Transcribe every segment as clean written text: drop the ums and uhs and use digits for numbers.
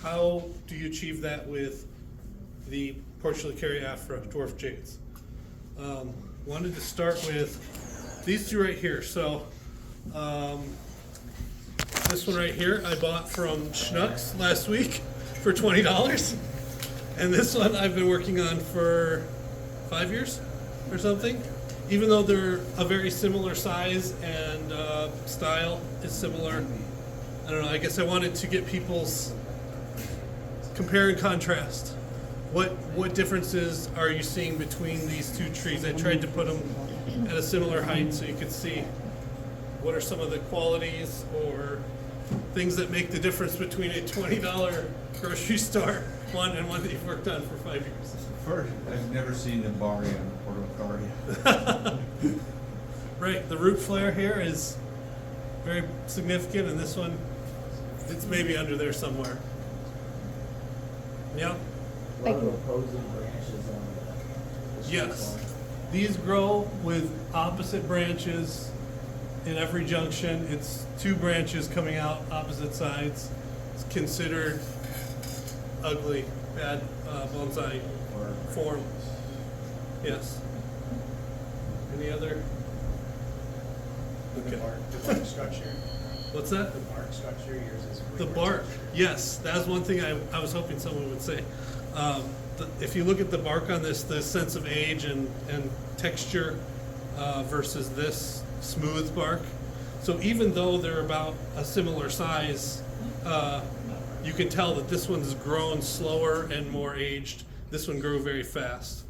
How do you achieve that with the Portulicariafra dwarf jades? Wanted to start with these two right here. So this one right here I bought from Schnucks last week for $20, and this one I've been working on for 5 years or something. Even though they're a very similar size and style is similar, I don't know. I guess I wanted to get people's compare and contrast. What differences are you seeing between these two trees? I tried to put them at a similar height so you could see what are some of the qualities or things that make the difference between a $20 grocery store one and one that you've worked on for 5 years. First, I've never seen the barry on the Portulicaria. Right, the root flare here is very significant, and this one, it's maybe under there somewhere. Yeah. A lot of opposing branches on the Yes. These grow with opposite branches in every junction. It's two branches coming out opposite sides. It's considered ugly, bad bonsai form. Yes. Any other? The bark structure. What's that? The bark structure, yours is. The bark, yes, that was one thing I was hoping someone would say. If you look at the bark on this, the sense of age and texture versus this smooth bark. So even though they're about a similar size, you can tell that this one's grown slower and more aged. This one grew very fast.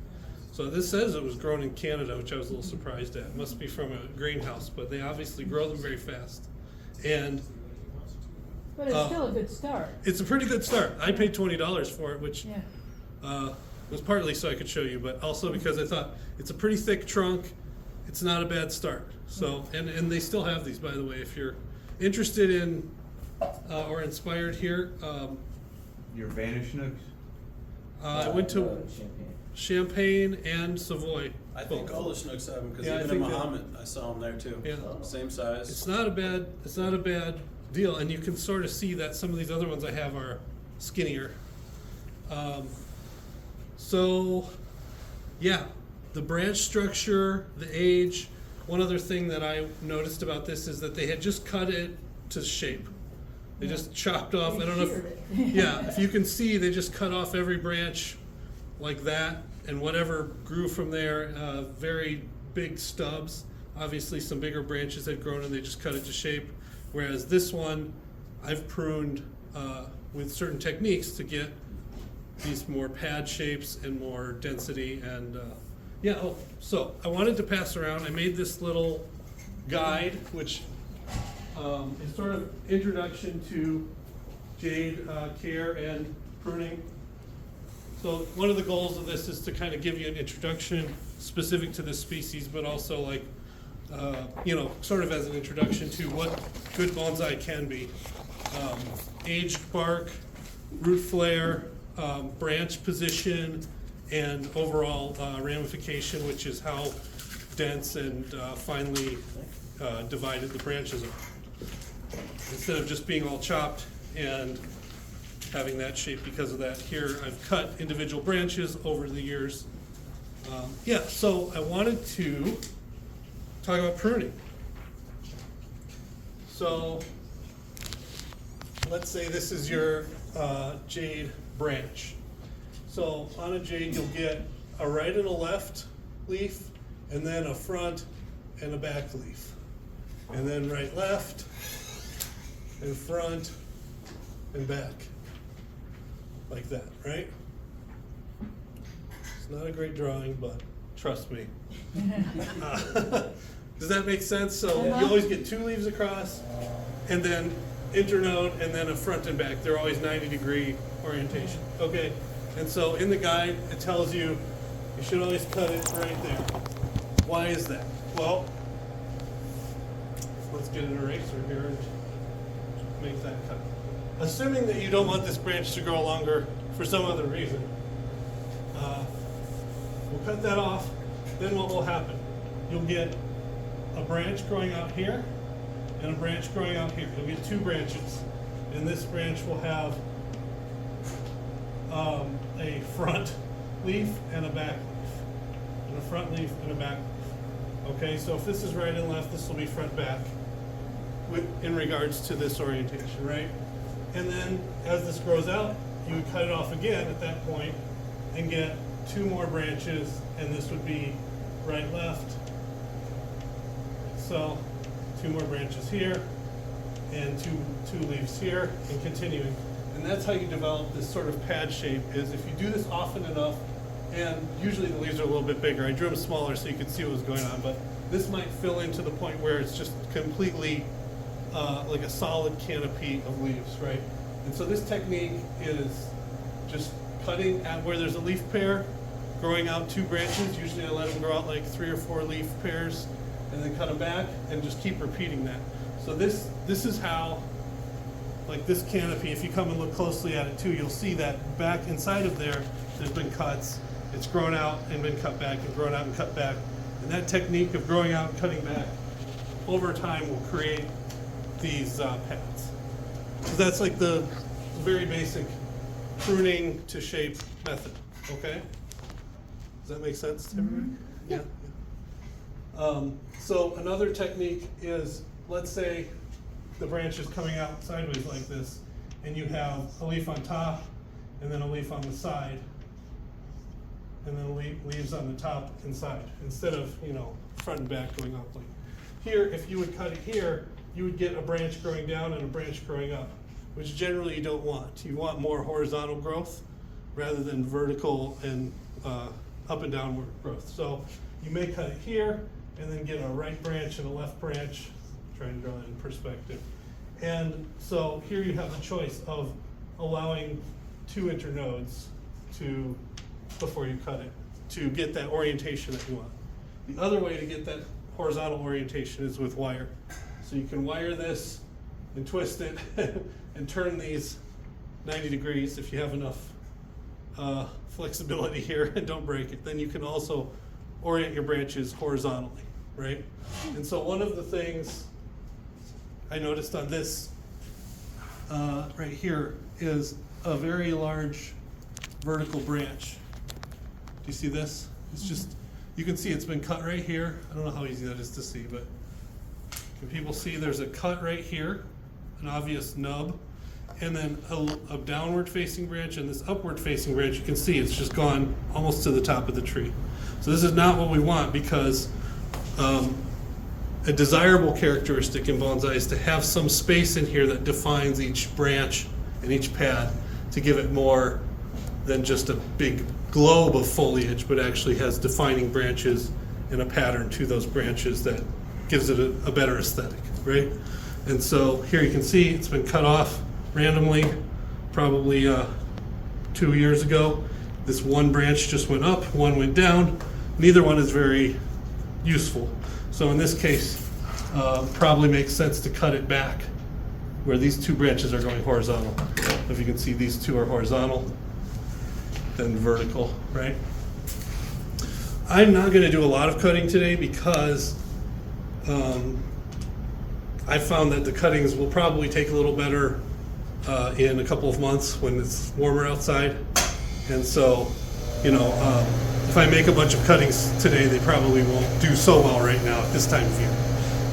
So this says it was grown in Canada, which I was a little surprised at. It must be from a greenhouse, but they obviously grow them very fast. And But it's still a good start. it's a pretty good start. I paid $20 for it, which Yeah. was partly so I could show you, but also because I thought it's a pretty thick trunk. It's not a bad start. So, and they still have these, by the way, if you're interested in or inspired here. Your Vanish Nooks? I went to Champagne and Savoy. I think all the Schnooks have them because Yeah, I even in think that- Muhammad, I saw them there too. Yeah. Same size. It's not a bad deal, and you can sort of see that some of these other ones I have are skinnier. So, yeah, the branch structure, the age. One other thing that I noticed about this is that they had just cut it to shape. They just chopped off. I don't know Sheared if, it. yeah, if you can see, they just cut off every branch like that, and whatever grew from there, very big stubs. Obviously, some bigger branches had grown, and they just cut it to shape. Whereas this one, I've pruned with certain techniques to get these more pad shapes and more density. And yeah, so I wanted to pass around. I made this little guide, which is sort of introduction to jade care and pruning. So one of the goals of this is to kind of give you an introduction specific to this species, but also like, sort of as an introduction to what good bonsai can be. Aged bark, root flare, branch position, and overall ramification, which is how dense and finely divided the branches are. Instead of just being all chopped and having that shape because of that. Here, I've cut individual branches over the years. Yeah, so I wanted to talk about pruning. So, let's say this is your jade branch. So on a jade, you'll get a right and a left leaf, and then a front and a back leaf. And then right, left, and front, and back. Like that, right? It's not a great drawing, but trust me. Does that make sense? So you always get two leaves across, and then internode, and then a front and back. They're always 90-degree orientation. Okay, and so in the guide, it tells you you should always cut it right there. Why is that? Well, let's get an eraser here and make that cut. Assuming that you don't want this branch to grow longer for some other reason, we'll cut that off. Then what will happen? You'll get a branch growing out here and a branch growing out here. You'll get two branches. And this branch will have a front leaf and a back leaf, and a front leaf and a back leaf. Okay, so if this is right and left, this will be front back in regards to this orientation, right? And then as this grows out, you would cut it off again at that point and get two more branches, and this would be right left. So two more branches here and two leaves here, and continuing. And that's how you develop this sort of pad shape, is if you do this often enough, and usually the leaves are a little bit bigger. I drew them smaller so you could see what was going on, but this might fill into the point where it's just completely like a solid canopy of leaves, right? And so this technique is just cutting at where there's a leaf pair, growing out two branches. Usually I let them grow out like 3 or 4 leaf pairs, and then cut them back, and just keep repeating that. So this is how, like this canopy, if you come and look closely at it too, you'll see that back inside of there's been cuts. It's grown out and been cut back, and grown out and cut back. And that technique of growing out and cutting back over time will create these pads. So that's like the very basic pruning to shape method, okay? Does that make sense to everybody? Yeah. So another technique is, let's say the branch is coming out sideways like this, and you have a leaf on top, and then a leaf on the side, and then leaves on the top and side, instead of, front and back going up. Like here, if you would cut it here, you would get a branch growing down and a branch growing up, which generally you don't want. You want more horizontal growth rather than vertical and up and downward growth. So you may cut it here and then get a right branch and a left branch, trying to draw that in perspective. And so here you have the choice of allowing 2 internodes before you cut it, to get that orientation that you want. The other way to get that horizontal orientation is with wire. So you can wire this and twist it and turn these 90 degrees if you have enough flexibility here and don't break it. Then you can also orient your branches horizontally, right? And so one of the things I noticed on this right here is a very large vertical branch. Do you see this? It's just, you can see it's been cut right here. I don't know how easy that is to see, but can people see there's a cut right here, an obvious nub, and then a downward facing branch, and this upward facing branch, you can see it's just gone almost to the top of the tree. So this is not what we want, because a desirable characteristic in bonsai is to have some space in here that defines each branch and each pad, to give it more than just a big globe of foliage, but actually has defining branches and a pattern to those branches that gives it a better aesthetic, right? And so here you can see it's been cut off randomly, probably 2 years ago. This one branch just went up, one went down. Neither one is very useful. So in this case, probably makes sense to cut it back where these 2 branches are going horizontal. If you can see, these 2 are horizontal, then vertical, right? I'm not going to do a lot of cutting today because I found that the cuttings will probably take a little better in a couple of months when it's warmer outside. And so, if I make a bunch of cuttings today, they probably won't do so well right now at this time of year.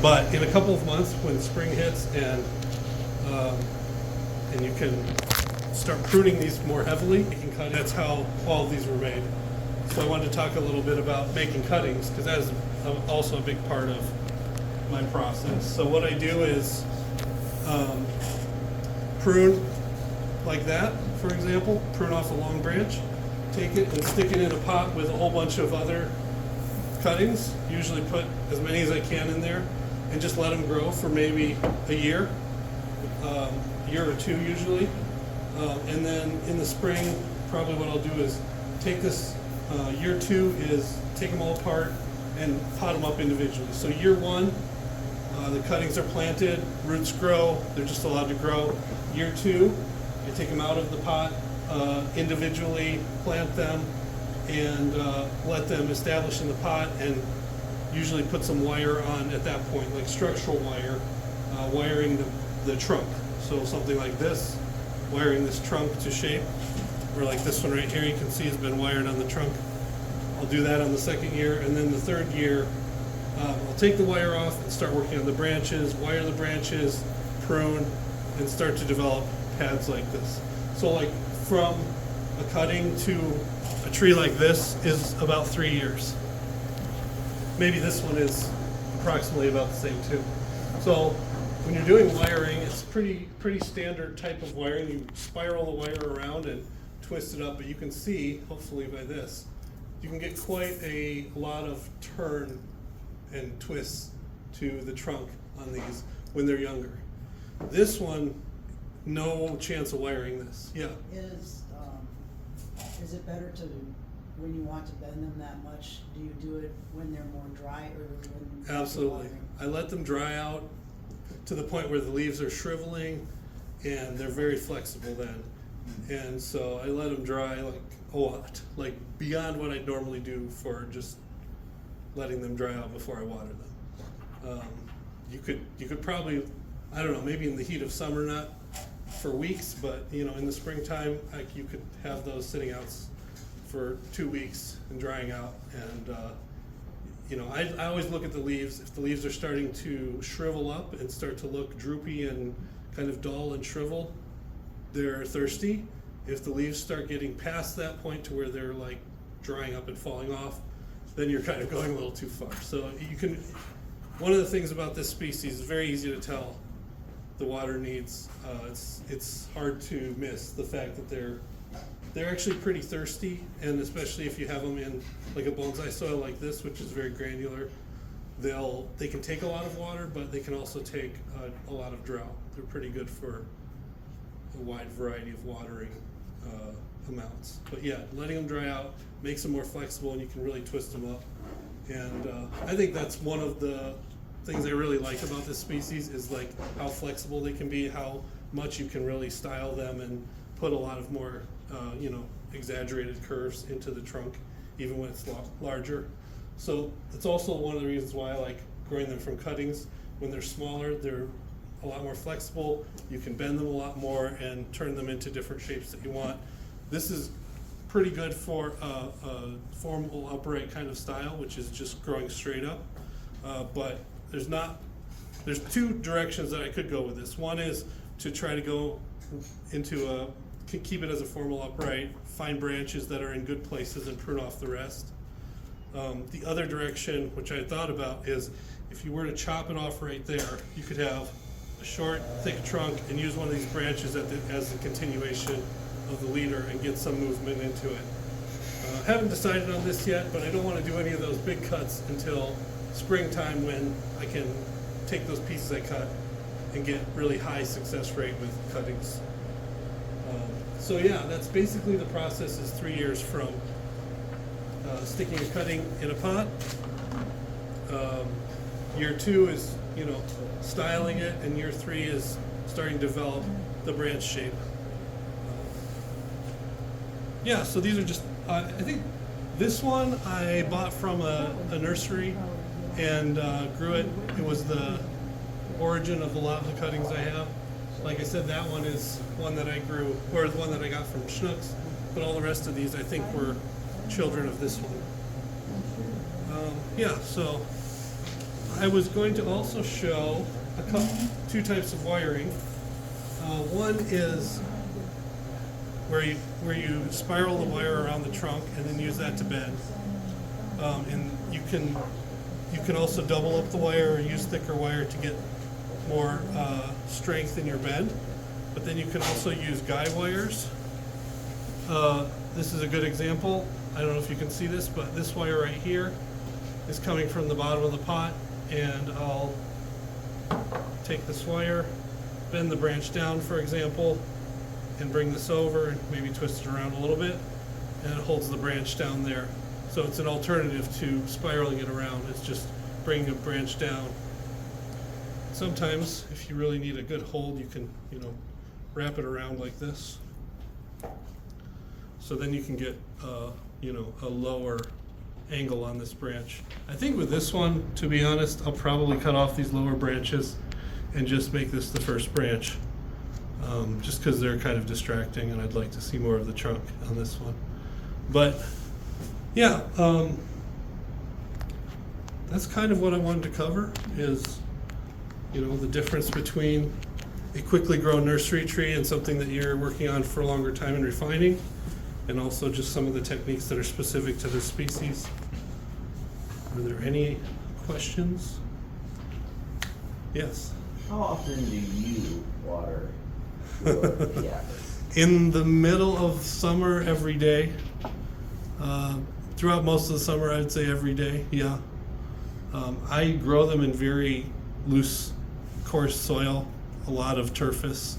But in a couple of months, when spring hits and you can start pruning these more heavily, you can cut. That's how all of these were made. So I wanted to talk a little bit about making cuttings, because that is also a big part of my process. So what I do is prune like that, for example, prune off a long branch, take it and stick it in a pot with a whole bunch of other cuttings, usually put as many as I can in there, and just let them grow for maybe a year or 2 usually. And then in the spring, probably what I'll do is take this, year 2 is take them all apart and pot them up individually. So year 1, the cuttings are planted, roots grow, they're just allowed to grow. Year 2, I take them out of the pot, individually plant them, and let them establish in the pot, and usually put some wire on at that point, like structural wire, wiring the trunk. So something like this, wiring this trunk to shape, or like this one right here, you can see has been wired on the trunk. I'll do that on the second year, and then the third year, I'll take the wire off and start working on the branches, wire the branches, prune, and start to develop pads like this. So like from a cutting to a tree like this is about 3 years. Maybe this one is approximately about the same too. So when you're doing wiring, it's pretty standard type of wiring. You spiral the wire around and twist it up, but you can see, hopefully by this, you can get quite a lot of turn and twists to the trunk on these when they're younger. This one, no chance of wiring this. Yeah. Is it better to, when you want to bend them that much, do you do it when they're more dry or when? Absolutely. I let them dry out to the point where the leaves are shriveling and they're very flexible then. And so I let them dry like a lot, like beyond what I'd normally do for just letting them dry out before I water them. You could probably, I don't know, maybe in the heat of summer, not for weeks, but in the springtime, you could have those sitting out for 2 weeks and drying out. And I always look at the leaves. If the leaves are starting to shrivel up and start to look droopy and kind of dull and shrivel, they're thirsty. If the leaves start getting past that point to where they're like drying up and falling off, then you're kind of going a little too far. So one of the things about this species is very easy to tell the water needs. It's hard to miss the fact that they're actually pretty thirsty, and especially if you have them in like a bonsai soil like this, which is very granular, they can take a lot of water, but they can also take a lot of drought. They're pretty good for a wide variety of watering amounts. But yeah, letting them dry out makes them more flexible, and you can really twist them up. And I think that's one of the things I really like about this species is like how flexible they can be, how much you can really style them and put a lot of more exaggerated curves into the trunk, even when it's larger. So it's also one of the reasons why I like growing them from cuttings. When they're smaller, they're a lot more flexible. You can bend them a lot more and turn them into different shapes that you want. This is pretty good for a formal upright kind of style, which is just growing straight up. But there's two directions that I could go with this. One is to try to go into keep it as a formal upright, find branches that are in good places and prune off the rest. The other direction, which I thought about, is if you were to chop it off right there, you could have a short, thick trunk and use one of these branches as a continuation of the leader and get some movement into it. Haven't decided on this yet, but I don't want to do any of those big cuts until springtime, when I can take those pieces I cut and get really high success rate with cuttings. So yeah, that's basically the process. Is 3 years from sticking a cutting in a pot. Year 2 is styling it, and year 3 is starting to develop the branch shape. Yeah, so these are just I think this one I bought from a nursery and grew it. It was the origin of a lot of the cuttings I have. Like I said, that one is one that I grew, or the one that I got from Schnucks, but all the rest of these I think were children of this one. Yeah, so I was going to also show two types of wiring. One is where you spiral the wire around the trunk and then use that to bend. And you can also double up the wire or use thicker wire to get more strength in your bend. But then you can also use guide wires. This is a good example. I don't know if you can see this, but this wire right here is coming from the bottom of the pot, and I'll take this wire, bend the branch down, for example, and bring this over and maybe twist it around a little bit, and it holds the branch down there. So it's an alternative to spiraling it around. It's just bringing a branch down. Sometimes, if you really need a good hold, you can, wrap it around like this. So then you can get, a lower angle on this branch. I think with this one, to be honest, I'll probably cut off these lower branches and just make this the first branch. just because they're kind of distracting, and I'd like to see more of the trunk on this one. But yeah, that's kind of what I wanted to cover is, the difference between a quickly grown nursery tree and something that you're working on for a longer time and refining, and also just some of the techniques that are specific to this species. Are there any questions? Yes. How often do you water your Yappers? In the middle of summer, every day. Throughout most of the summer, I'd say every day, yeah. I grow them in very loose, coarse soil, a lot of turfus,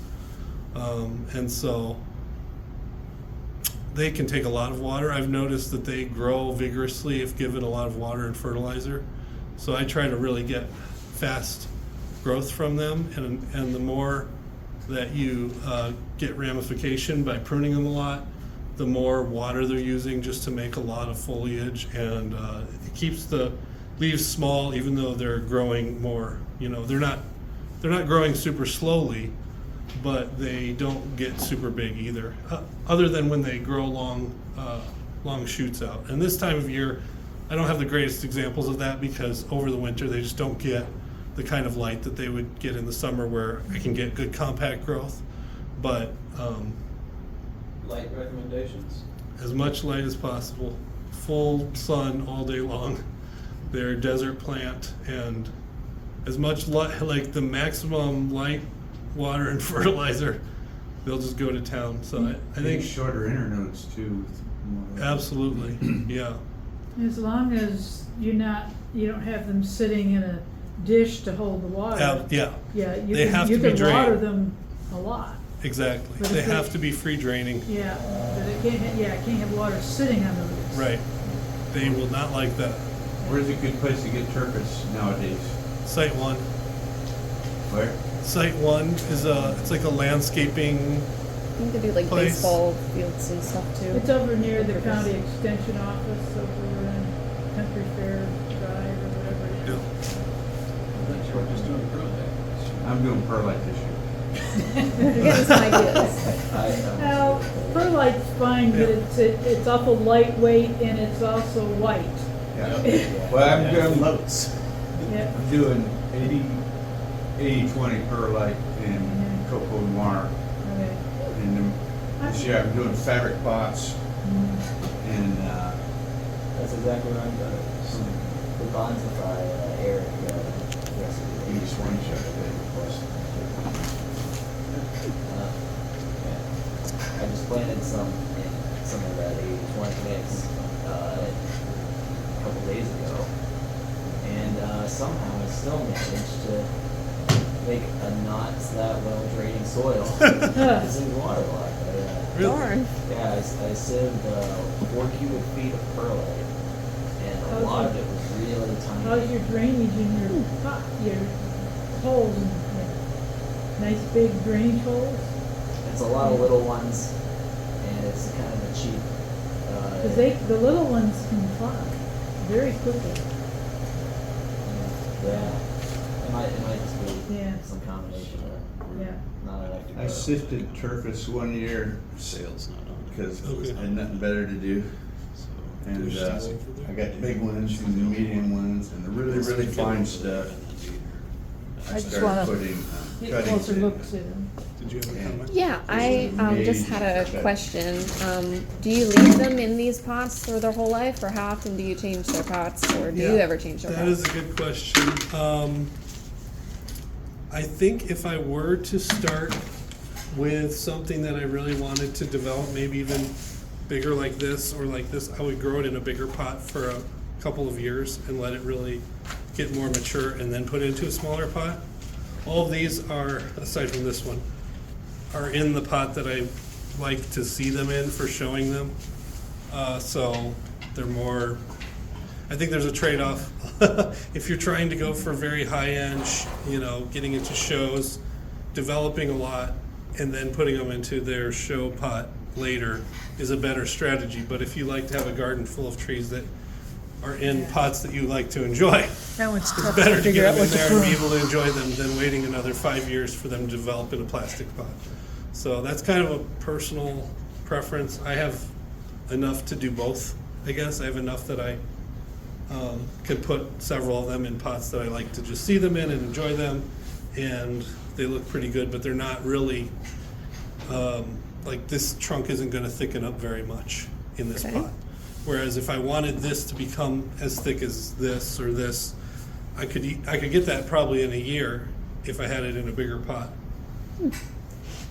and so they can take a lot of water. I've noticed that they grow vigorously if given a lot of water and fertilizer. So I try to really get fast growth from them, and the more that you get ramification by pruning them a lot, the more water they're using just to make a lot of foliage, and it keeps the leaves small even though they're growing more. They're not growing super slowly, but they don't get super big either, other than when they grow long shoots out. And this time of year, I don't have the greatest examples of that because over the winter they just don't get the kind of light that they would get in the summer where I can get good compact growth. But Light recommendations? as much light as possible, full sun all day long. They're a desert plant, and as much light, like the maximum light, water, and fertilizer, they'll just go to town. So I think shorter internodes too. absolutely, yeah. As long as you don't have them sitting in a dish to hold the water. Yeah, Yeah, you They have to be can water drained. them a lot. exactly. But They if have they- to be free draining. Yeah, but it can't have water sitting on the roots. Right. They will not like that. Where's a good place to get turpus nowadays? Site 1. Where? Site 1 is it's like a landscaping. I think they do like Place. baseball fields and stuff too. It's over near the county extension office over in Country Fair Drive or whatever it Yeah. is. I thought you were just doing perlite. I'm doing perlite this year. You're getting some ideas. Now, perlite's fine, but it's awful lightweight and it's also white. Yeah. Well, I'm Floats. Yeah. doing 80-20 perlite and Mhm. cocoa noir. Okay. And this year I'm doing fabric pots and That's exactly what I'm doing. The Bonsai area recipe. 80-20 shot I just planted some of that 80-20 mix a couple days ago, and somehow I still managed to make a not that well draining soil. It's in water a lot. Really? Darn. Yeah, I sieved 4 cubic feet of perlite, and a How's lot your- of it was really tiny. How's your drainage in your pot, your holes, and nice big drainage holes? It's a lot of little ones, and it's kind of a cheap. Cause the little ones can fly very quickly. Yeah, it might just be Yeah. some combination of Yeah. not enough to I grow. sifted turfus one year Sales not on. because Okay. I had nothing better to do. And I got the big ones and the medium ones and the really, really fine stuff. I just started wanna putting Get cuttings closer in. looks at them. Did you have a comment? Yeah, I just had a Okay. question. Do you leave them in these pots for their whole life, or how often do you change their pots, or do you Yeah, ever change their That pots? is a good question. I think if I were to start with something that I really wanted to develop, maybe even bigger like this or like this, I would grow it in a bigger pot for a couple of years and let it really get more mature and then put it into a smaller pot. All of these are, aside from this one, are in the pot that I like to see them in for showing them. So they're more, I think there's a trade-off. If you're trying to go for very high-end, getting into shows, developing a lot, and then putting them into their show pot later is a better strategy. But if you like to have a garden full of trees that are in pots that you like to enjoy, That one's it's tough better to to figure get out them in what to there and be prune. able to enjoy them than waiting another 5 years for them to develop in a plastic pot. So that's kind of a personal preference. I have enough to do both, I guess. I have enough that I can put several of them in pots that I like to just see them in and enjoy them, and they look pretty good, but they're not really, like this trunk isn't gonna thicken up very much in this Okay. pot. Whereas if I wanted this to become as thick as this or this, I could get that probably in a year if I had it in a bigger pot.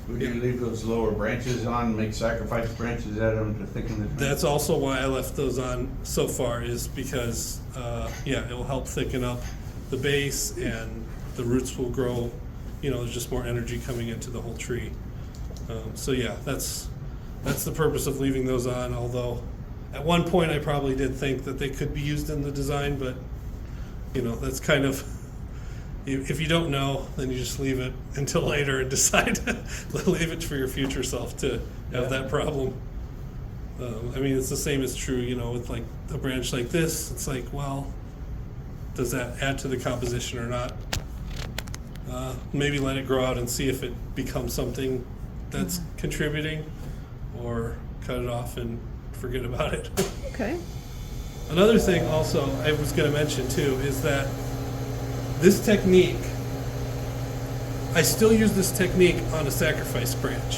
Would you leave those lower branches on, make sacrifice branches out of them to thicken the trunk? That's also why I left those on so far, is because, yeah, it will help thicken up the base and the roots will grow, there's just more energy coming into the whole tree. So yeah, that's the purpose of leaving those on, although at one point I probably did think that they could be used in the design, but, that's kind of, if you don't know, then you just leave it until later and decide, leave it for your future self to have that problem. I mean, it's the same is true, with like a branch like this. It's like, well, does that add to the composition or not? Maybe let it grow out and see if it becomes something that's contributing, or cut it off and forget about it. Okay. Another thing also I was going to mention too is that this technique, I still use this technique on a sacrifice branch,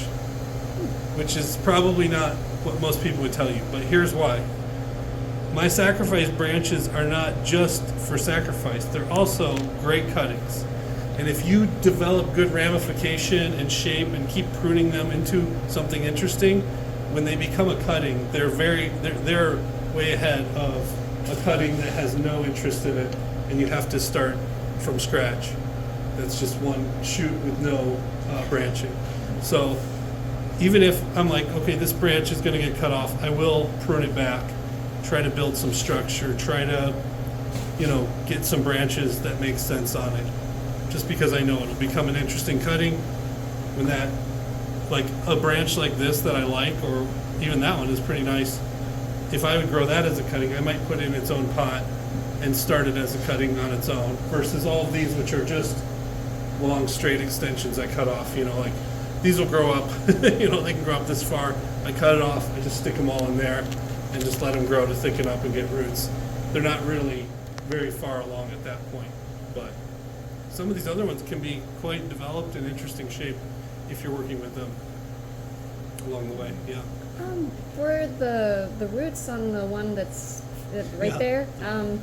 which is probably not what most people would tell you, but here's why. My sacrifice branches are not just for sacrifice, they're also great cuttings. And if you develop good ramification and shape and keep pruning them into something interesting, when they become a cutting, they're way ahead of a cutting that has no interest in it, and you have to start from scratch. That's just one shoot with no branching. So even if I'm like, okay, this branch is going to get cut off, I will prune it back, try to build some structure, try to, get some branches that make sense on it. Just because I know it'll become an interesting cutting. When that, like a branch like this that I like, or even that one is pretty nice, if I would grow that as a cutting, I might put it in its own pot and start it as a cutting on its own, versus all of these, which are just long straight extensions I cut off. Like these will grow up, they can grow up this far. I cut it off, I just stick them all in there and just let them grow to thicken up and get roots. They're not really very far along at that point, but some of these other ones can be quite developed and interesting shape if you're working with them along the way. Yeah. For the roots on the one that's right Yeah. there,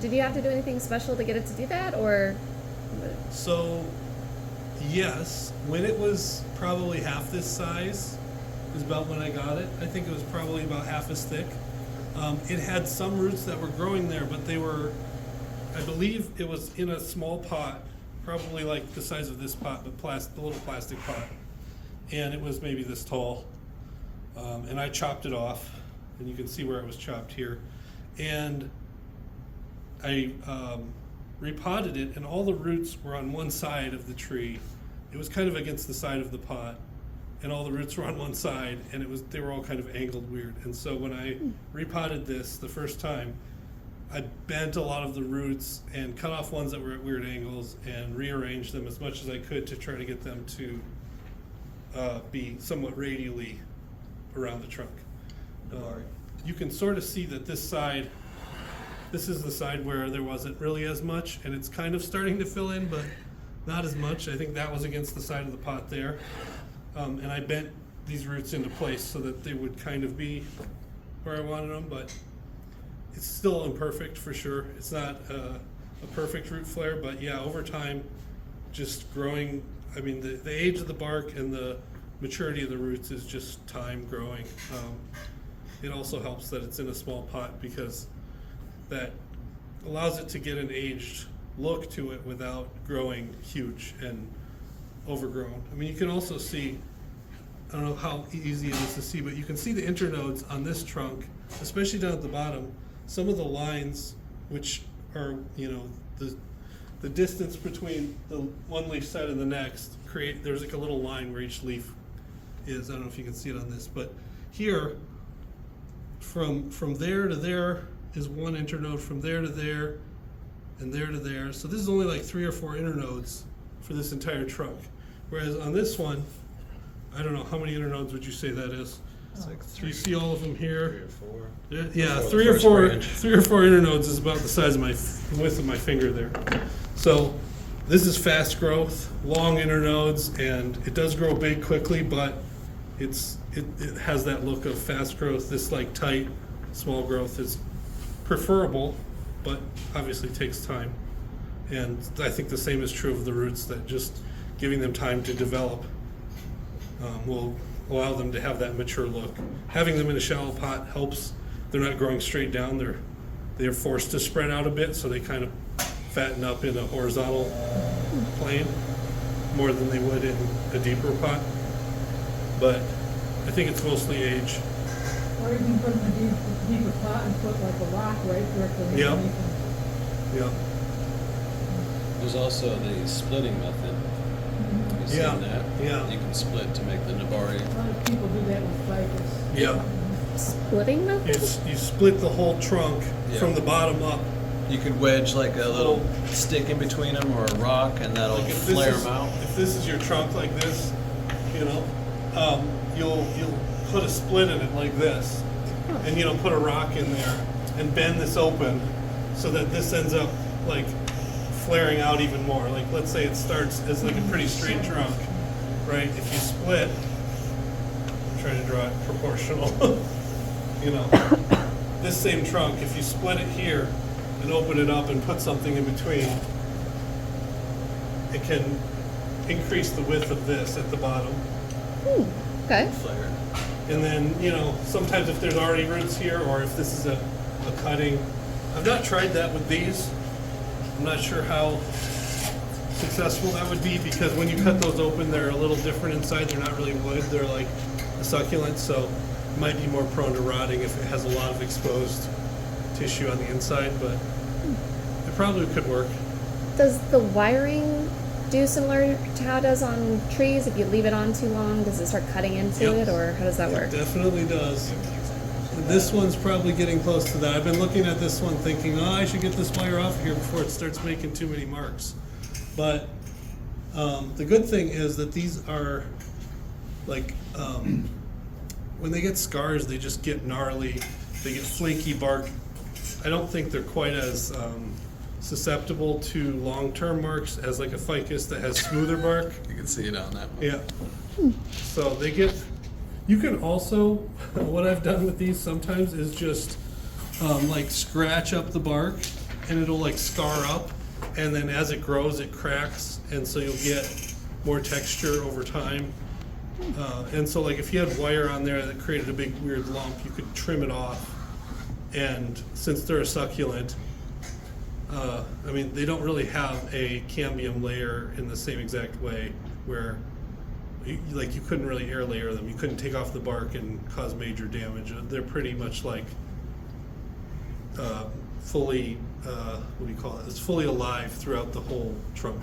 did you have to do anything special to get it to do that, or? So, yes, when it was probably half this size is about when I got it. I think it was probably about half as thick. It had some roots that were growing there, but they were, I believe it was in a small pot, probably like the size of this pot, but a little plastic pot. And it was maybe this tall. And I chopped it off, and you can see where it was chopped here. And I repotted it, and all the roots were on one side of the tree. It was kind of against the side of the pot, and all the roots were on one side, and they were all kind of angled weird. And so when I repotted this the first time, I bent a lot of the roots and cut off ones that were at weird angles and rearranged them as much as I could to try to get them to be somewhat radially around the trunk. You can sort of see that this is the side where there wasn't really as much, and it's kind of starting to fill in, but not as much. I think that was against the side of the pot there. And I bent these roots into place so that they would kind of be where I wanted them, but it's still imperfect for sure. It's not a perfect root flare, but yeah, over time, just growing, I mean, the age of the bark and the maturity of the roots is just time growing. It also helps that it's in a small pot, because that allows it to get an aged look to it without growing huge and overgrown. I mean, you can also see, I don't know how easy it is to see, but you can see the internodes on this trunk, especially down at the bottom. Some of the lines, which are, the distance between the one leaf side and the next, there's like a little line where each leaf is. I don't know if you can see it on this, but here, from there to there is one internode, from there to there, and there to there. So this is only like 3 or 4 internodes for this entire trunk. Whereas on this one, I don't know, how many internodes would you say that is? It's like Do you see all of them here? 3 or 4. Yeah, Before the three or first four, branch. 3 or 4 internodes is about the size of the width of my finger there. So this is fast growth, long internodes, and it does grow big quickly, but it has that look of fast growth. This like tight, small growth is preferable, but obviously takes time. And I think the same is true of the roots, that just giving them time to develop will allow them to have that mature look. Having them in a shallow pot helps. They're not growing straight down. They're forced to spread out a bit, so they kind of fatten up in a horizontal plane more than they would in a deeper pot. But I think it's mostly age. Or you can put them in a deeper pot and put like a rock right directly Yeah. underneath them. Yeah. There's also the splitting method. Have you seen Yeah, that? yeah. You can split to make the nabari. A lot of people do that with ficus. Yeah. Splitting method? You split the whole trunk Yeah. from the bottom up. You could wedge like a little stick in between them or a rock, and that'll Like if flare this is, them out. if this is your trunk like this, you'll put a split in it like this, and put a rock in there and bend this open so that this ends up like flaring out even more. Like let's say it starts as like a pretty straight trunk, right? If you split, I'm trying to draw it proportional, this same trunk, if you split it here and open it up and put something in between, it can increase the width of this at the bottom. Okay. Flare. And then, sometimes if there's already roots here, or if this is a cutting, I've not tried that with these. I'm not sure how successful that would be, because when you cut those open, they're a little different inside. They're not really wood, they're like a succulent, so it might be more prone to rotting if it has a lot of exposed tissue on the inside, but it probably could work. Does the wiring do similar to how it does on trees? If you leave it on too long, does it start cutting into Yep. it, or how does that work? It definitely does. This one's probably getting close to that. I've been looking at this one thinking, I should get this wire off here before it starts making too many marks. But the good thing is that these are like, when they get scars, they just get gnarly. They get flaky bark. I don't think they're quite as susceptible to long-term marks as like a ficus that has smoother bark. You can see it on that one. Yeah. So they get, you can also, what I've done with these sometimes is just like scratch up the bark and it'll like scar up, and then as it grows it cracks, and so you'll get more texture over time. And so like if you had wire on there that created a big weird lump, you could trim it off. And since they're a succulent, they don't really have a cambium layer in the same exact way, where you couldn't really air layer them. You couldn't take off the bark and cause major damage. They're pretty much like fully, what do you call it? It's fully alive throughout the whole trunk.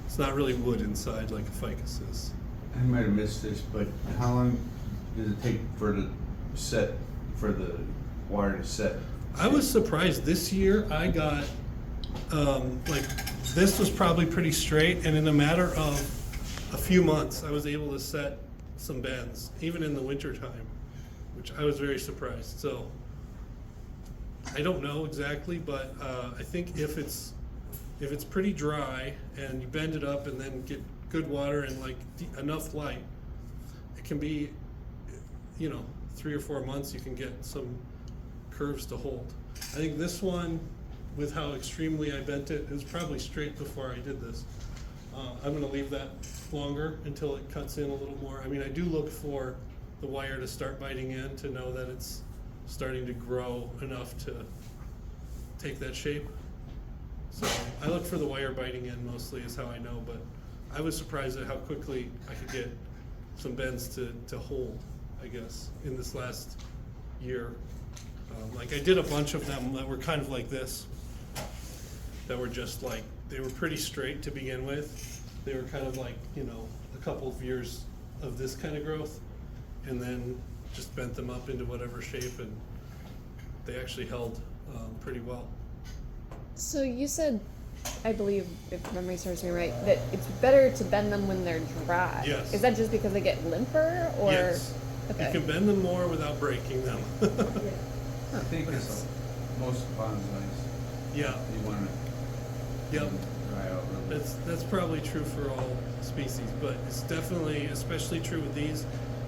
It's not really wood inside like a ficus is. I might have missed this, but how long does it take for the wire to set? I was surprised this year. I got this was probably pretty straight, and in a matter of a few months, I was able to set some bends, even in the winter time, which I was very surprised. So I don't know exactly, but I think if it's pretty dry and you bend it up and then get good water and like enough light, it can be 3 or 4 months you can get some curves to hold. I think this one, with how extremely I bent it, was probably straight before I did this. I'm gonna leave that longer until it cuts in a little more. I mean, I do look for the wire to start biting in to know that it's starting to grow enough to take that shape. So I look for the wire biting in mostly is how I know, but I was surprised at how quickly I could get some bends to hold, I guess, in this last year. I did a bunch of them that were kind of like this, that were just like, they were pretty straight to begin with. They were kind of like, a couple of years of this kind of growth, and then just bent them up into whatever shape, and they actually held pretty well. So you said I believe, if memory serves me right, that it's better to bend them when they're dry. Yes. Is that just because they get limper, or? Yes. Okay. You can bend them more without breaking them. Yeah. I think it's most bonsais, Yeah, you want yep. to dry out a little bit. That's probably true for all species, but it's definitely especially true with these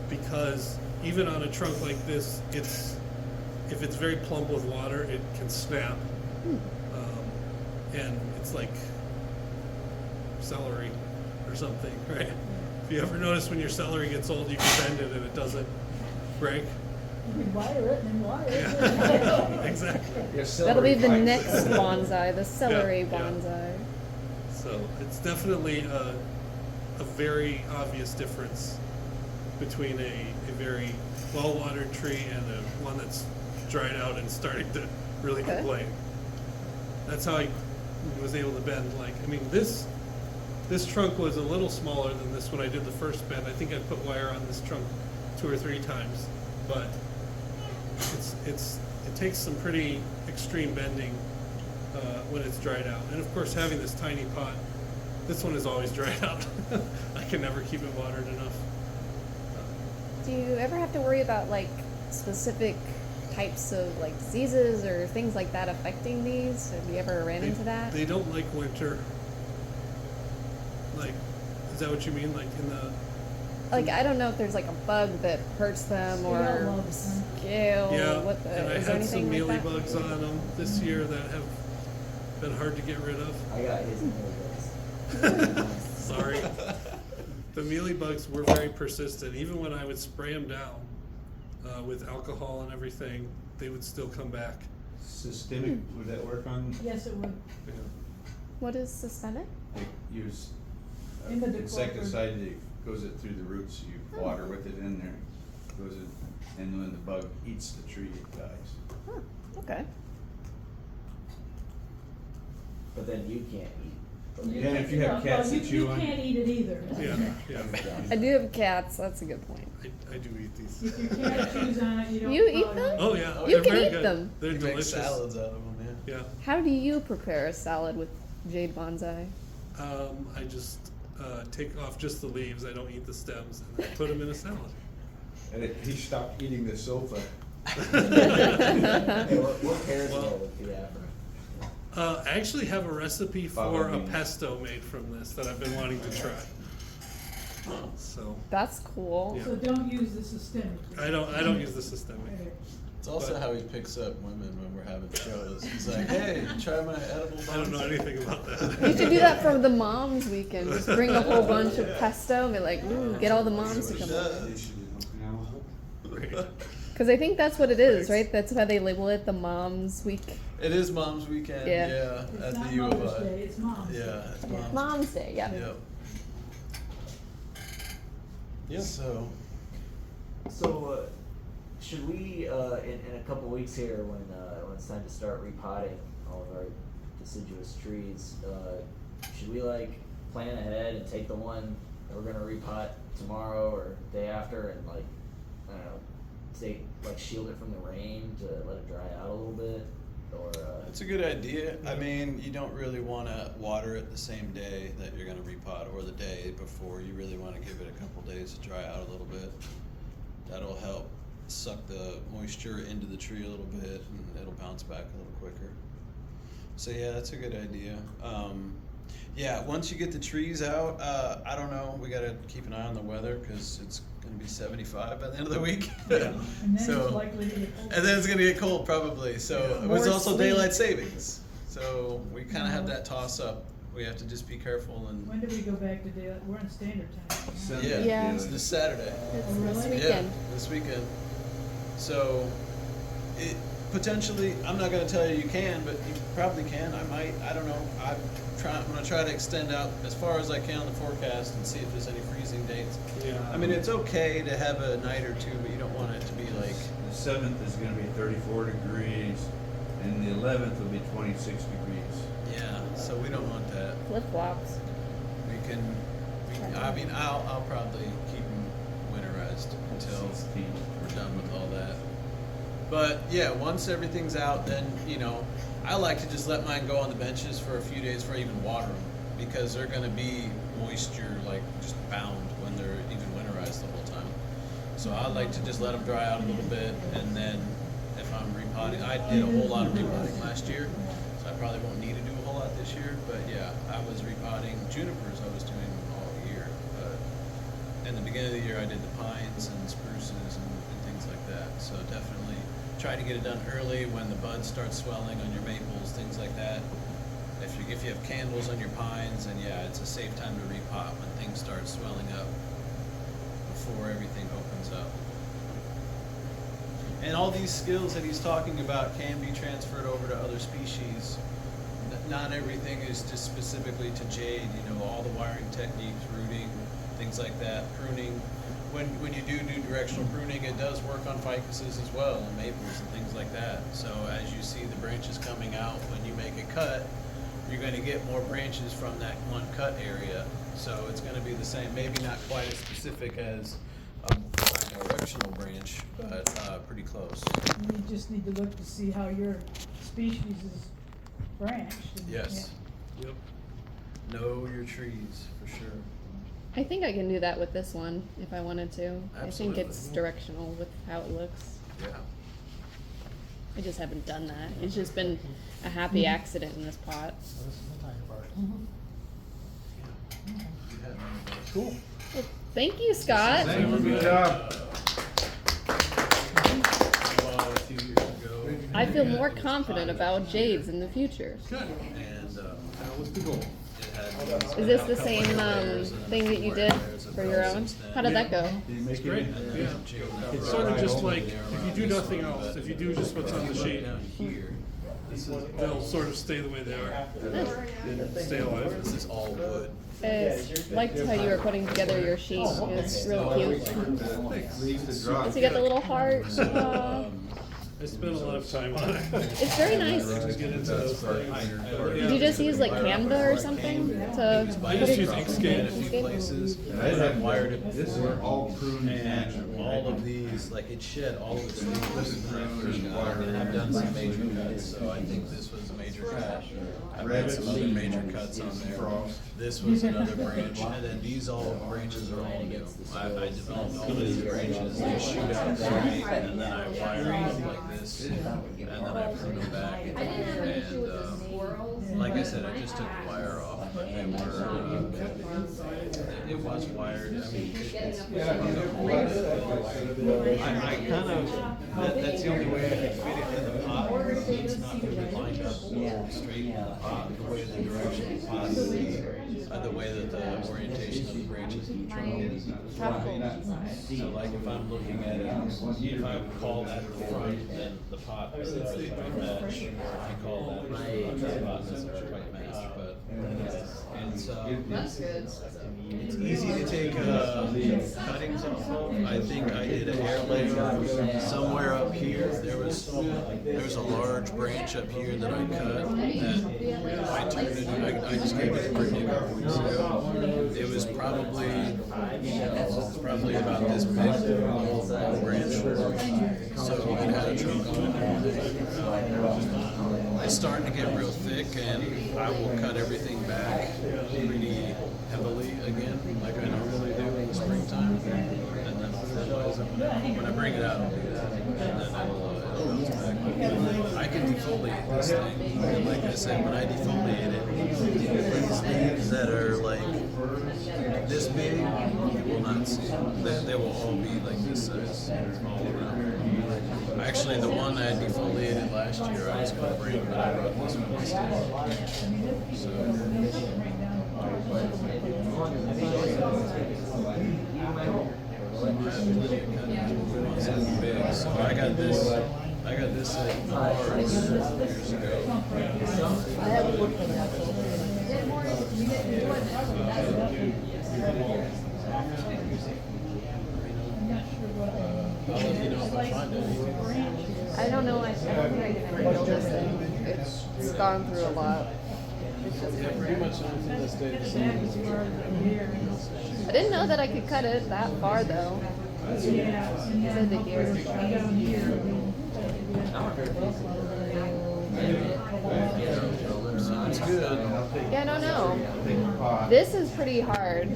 because even on a trunk like this, if it's very plump with water, it can snap. And it's like celery or something, right? If you ever notice when your celery gets old, you can bend it and it doesn't break. You can wire it and then wire it. Yeah, exactly. That'll be the next bonsai, the celery Yeah, yeah. bonsai. So it's definitely a very obvious difference between a very well-watered tree and one that's dried out and starting to really Okay. complain. That's how I was able to bend. Like, I mean, this trunk was a little smaller than this when I did the first bend. I think I put wire on this trunk 2 or 3 times, but it takes some pretty extreme bending when it's dried out. And of course, having this tiny pot, this one is always dried out. I can never keep it watered enough. Do you ever have to worry about like specific types of like diseases or things like that affecting these? Have you ever ran into that? They don't like winter. Like, is that what you mean? Like in the Like, I don't know if there's like a bug that hurts them Scale or loves them. scale. yeah, What the? and I Is there had some anything like mealy that? bugs on them this year that have been hard to get rid of. I got his inheritance. Sorry. The mealy bugs were very persistent. Even when I would spray them down with alcohol and everything, they would still come back. Systemic, would that work on? Yes, it would. Yeah. What is systemic? They use In the decor- insecticide that goes it through the roots, you water with it in there, goes in, and when the bug eats the tree, it dies. Huh, okay. But then you can't eat. from Yeah, it. if you have cats that chew on- You can't eat it either. Yeah, yeah. I do have cats. That's a good point. I do eat these. If your cat chews on it, you don't. You eat probably them? Oh yeah, You they're can very eat good. them. They're You make delicious. salads out of them, yeah. Yeah. How do you prepare a salad with Jade Bonsai? I just take off just the leaves. I don't eat the stems, and then put them in a salad. And he stopped eating the sofa. Hey, what pairs Well- with the afro? I actually have a recipe Follow for a me. pesto made from this that I've been wanting to try. So That's cool. Yeah. So don't use the systemic. I don't use the systemic. Okay. It's also But- how he picks up women when we're having shows. He's like, hey, try my edible I don't know bonsai." anything about You that. should do that for the moms weekend. Just bring a whole bunch of pesto and be like, ooh, get all the moms to come over. Great. Because I think that's what it is, right? That's why they label it the moms week. It is Mom's Weekend, Yeah. yeah, It's at not the U of Mother's I. Day, it's Mom's Day. Yeah, it's Yeah. Mom's. Mom's Day, yeah. Yep. Yeah. So, So, should we, in a couple weeks here, when it's time to start repotting all of our deciduous trees, should we like plan ahead and take the one that we're gonna repot tomorrow or day after and like, I don't know, shield it from the rain to let it dry out a little bit, or it's a good idea. I mean, you don't really want to water it the same day that you're going to repot or the day before. You really want to give it a couple days to dry out a little bit. That'll help suck the moisture into the tree a little bit and it'll bounce back a little quicker. So yeah, that's a good idea. Yeah, once you get the trees out, I don't know, we got to keep an eye on the weather because it's going to be 75 by the end of the week. Yeah. And then So- it's likely to get cold. And then it's gonna get cold probably. So Yeah. it was More also sleep. daylight savings. So we kind of have that toss up. We have to just be careful and When do we go back to daylight? We're on standard time. right? yeah, Yeah. it's this Saturday. It's Oh, this really? weekend. Yeah, this weekend. So it potentially, I'm not gonna tell you you can, but you probably can. I might. I don't know. I'm gonna try to extend out as far as I can on the forecast and see if there's any freezing dates. Yeah. I mean, it's okay to have a night or two, but you don't want it to be like. The 7th is gonna be 34 degrees, and the 11th will be 26 degrees. Yeah. So we don't want that. Flip flops. I mean, I'll probably keep them winterized until 16. we're done with all that. But yeah, once everything's out, then, you know, I like to just let mine go on the benches for a few days before I even water them, because they're going to be moisture, like, just bound when they're even winterized the whole time. So I like to just let them dry out a little bit, and then if I'm repotting, I did a whole lot of repotting last year, so I probably won't need to do a whole lot this year. But yeah, I was repotting junipers. I was doing all year. But in the beginning of the year, I did the pines and spruces and things like that. So definitely try to get it done early when the buds start swelling on your maples, things like that. If you have candles on your pines, and yeah, it's a safe time to repot when things start swelling up before everything opens up. And all these skills that he's talking about can be transferred over to other species. Not everything is just specifically to jade, you know, all the wiring techniques, rooting, things like that, pruning. When you do directional pruning, it does work on ficuses as well, and maples and things like that. So as you see the branches coming out, when you make a cut, you're going to get more branches from that one cut area. So it's going to be the same, maybe not quite as specific as a directional branch, but pretty close. You just need to look to see how your species is branched. and- Yes. Yep. Know your trees, for sure. I think I can do that with this one if I wanted to. I think it's Absolutely. directional with how it looks. Yeah. I just haven't done that. It's just been a happy accident in this pot. Cool. Well, thank you, Scott. Good job. A few years ago. I feel more confident about jades in the future. Good. And That was the goal. it had Is this the same thing that you did for your own? How did that go? It's great. Yeah. It's sort of just like, if you do nothing else, if you do just what's on the sheet, down here. This is they'll sort of stay the way they are. Stay alive. this is all wood. I liked how you were putting together your sheet. It's really cute. So you got the little heart. I spent a lot of time on it. It's very nice. To get into those things. Did you just use like Canva or something to I put just it? use Inkscape. A few places. I I've wired it This before. is all pruned And all of these, like it shed all of its leaves when I first got it, and I've done some major cuts, so I think this was a major cut. I've made some other major cuts on there. This was another branch, and then these all branches are all new. I developed all these branches, they shoot out straight, and then I wire them like this, and then I prune them back. And like I said, I just took the wire off, but they were, it was wired. I mean, I kind of, that's the only way I could fit it in the pot. It's not really lined up straight in the pot, the way the direction of the pot would be, the way that the orientation of the branches and the trunk is. So like if I'm looking at it, if I would call that the front, then the pot doesn't really quite match. Or if you call that the pot doesn't quite match, but it's easy to take cuttings off of. I think I did a hair layer somewhere up here. There was a large branch up here that I cut that I turned it. I just gave it a pretty a couple weeks ago. It was probably about this big, the whole branch. So it had a trunk on it and everything. It's starting to get real thick, and I will cut everything back pretty heavily again, like I normally do in the springtime. And then I'll fertilize it when I bring it out. I'll do that, and then it'll bounce back. I can defoliate this thing, and like I said, when I defoliate it, these leaves that are like this big, you will not see. They will all be like this size all around. Actually, the one I defoliated last year, I was going to bring, but I brought this one instead. So big. So I got this at Mars years ago. I'll let you know if I find anything. I don't know. I don't think I can ever build this thing. It's gone through a lot. It's just Pretty much anything that stayed the same. I didn't know that I could cut it that far though. Yeah. Is it the gear? Down here. Sounds good. I'll take- Yeah, no. take the pot. This is pretty hard.